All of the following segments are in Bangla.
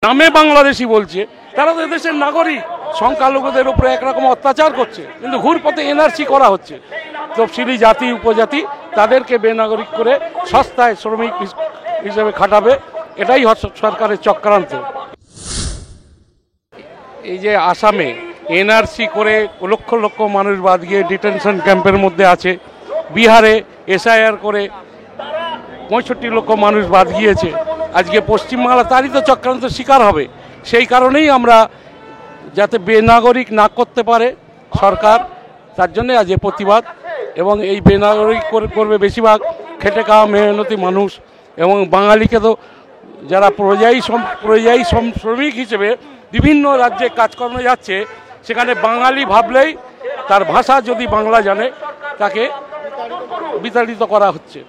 নামে বাংলাদেশি বলছে, তারা তো দেশের নাগরিক। সংখ্যালঘুদের উপরে একরকম অত্যাচার করছে, কিন্তু ঘুরপথে এনআরসি করা হচ্ছে। তফসিলি জাতি উপজাতি তাদেরকে বেনাগরিক করে সস্তায় শ্রমিক হিসেবে খাটাবে, এটাই সরকারের চক্রান্ত। এই যে আসামে এনআরসি করে লক্ষ লক্ষ মানুষ বাদ গিয়ে ডিটেনশন ক্যাম্পের মধ্যে আছে, বিহারে এসআইআর করে 65 লক্ষ মানুষ বাদ গিয়েছে, আজকে পশ্চিমবাংলা তারই তো চক্রান্ত শিকার হবে। সেই কারণেই আমরা যাতে বেনাগরিক না করতে পারে সরকার, তার জন্য আজ এ প্রতিবাদ। এবং এই বেনাগরিক করবে বেশিরভাগ খেটে খাওয়া মেহনতি মানুষ, এবং বাঙালিকে তো যারা পরিযায়ী শ্রমিক হিসেবে বিভিন্ন রাজ্যে কাজকর্মে যাচ্ছে, সেখানে বাঙালি ভাবলেই তার ভাষা যদি বাংলা জানে তাকে বিতাড়িত করা হচ্ছে।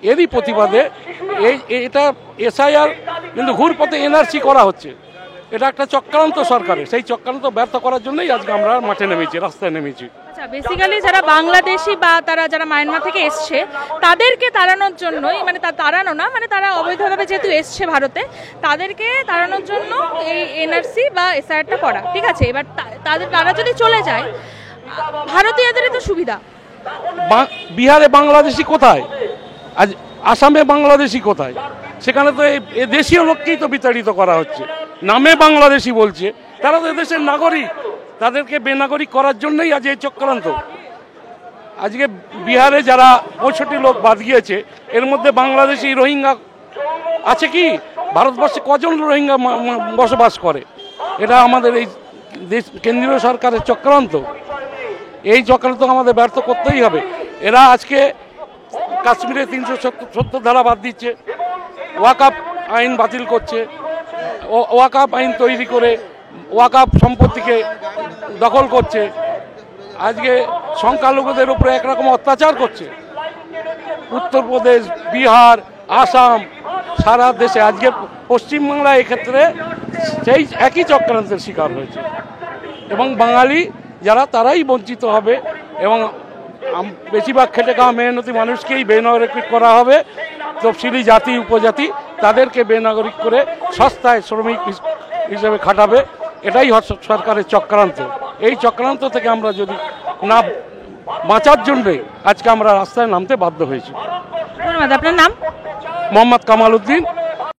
এরই প্রতিবাদে এটা এসআইআর কিন্তু ঘুরপথে এনআরসি করা হচ্ছে। এটা একটা চক্রান্ত সরকারের, সেই চক্রান্ত ব্যর্থ করার জন্যই আজকে আমরা মাঠে নেমেছি, রাস্তায় নেমেছি। আচ্ছা, বেসিক্যালি যারা বাংলাদেশি বা তারা যারা মায়ানমার থেকে এসছে তাদেরকে তাড়ানোর জন্যই, মানে তাড়ানো না, মানে তারা অবৈধভাবে যেহেতু এসছে ভারতে, তাদেরকে তাড়ানোর জন্য এই এনআরসি বা এসআইআরটা করা। ঠিক আছে, এবার তারা যদি চলে যায়, ভারতীয়দের তো সুবিধা। বিহারে বাংলাদেশি কোথায়? আজ আসামে বাংলাদেশি কোথায়? সেখানে তো এই দেশীয় লোককেই তো বিতাড়িত করা হচ্ছে। নামে বাংলাদেশি বলছে, তারা তো দেশের নাগরিক, তাদেরকে বেনাগরিক করার জন্যই আজ এই চক্রান্ত। আজকে বিহারে যারা 65 লোক বাদ গিয়েছে, এর মধ্যে বাংলাদেশি রোহিঙ্গা আছে কি? ভারতবর্ষে কজন রোহিঙ্গা বসবাস করে? এটা আমাদের এই দেশ কেন্দ্রীয় সরকারের চক্রান্ত। এই চক্রান্ত আমাদের ব্যর্থ করতেই হবে। এরা আজকে কাশ্মীরে 370 ধারা বাদ দিচ্ছে, ওয়াকআপ আইন বাতিল করছে, ওয়াকআপ আইন তৈরি করে ওয়াকআপ সম্পত্তিকে দখল করছে, আজকে সংখ্যালঘুদের উপরে একরকম অত্যাচার করছে। উত্তরপ্রদেশ, বিহার, আসাম, সারা দেশে আজকে পশ্চিমবাংলা এক্ষেত্রে সেই একই চক্রান্তের শিকার হয়েছে। এবং বাঙালি যারা তারাই বঞ্চিত হবে, এবং বেশিরভাগ খেটে খাওয়া মেহনতি মানুষকেই বেনাগরিক করা হবে। তফসিলি জাতি উপজাতি তাদেরকে বেনাগরিক করে সস্তায় শ্রমিক হিসেবে খাটাবে, এটাই সরকারের চক্রান্ত। এই চক্রান্ত থেকে আমরা যদি না বাঁচার জন্যে আজকে আমরা রাস্তায় নামতে বাধ্য হয়েছি। ধন্যবাদ। আপনার নাম? মোহাম্মদ কামাল উদ্দিন।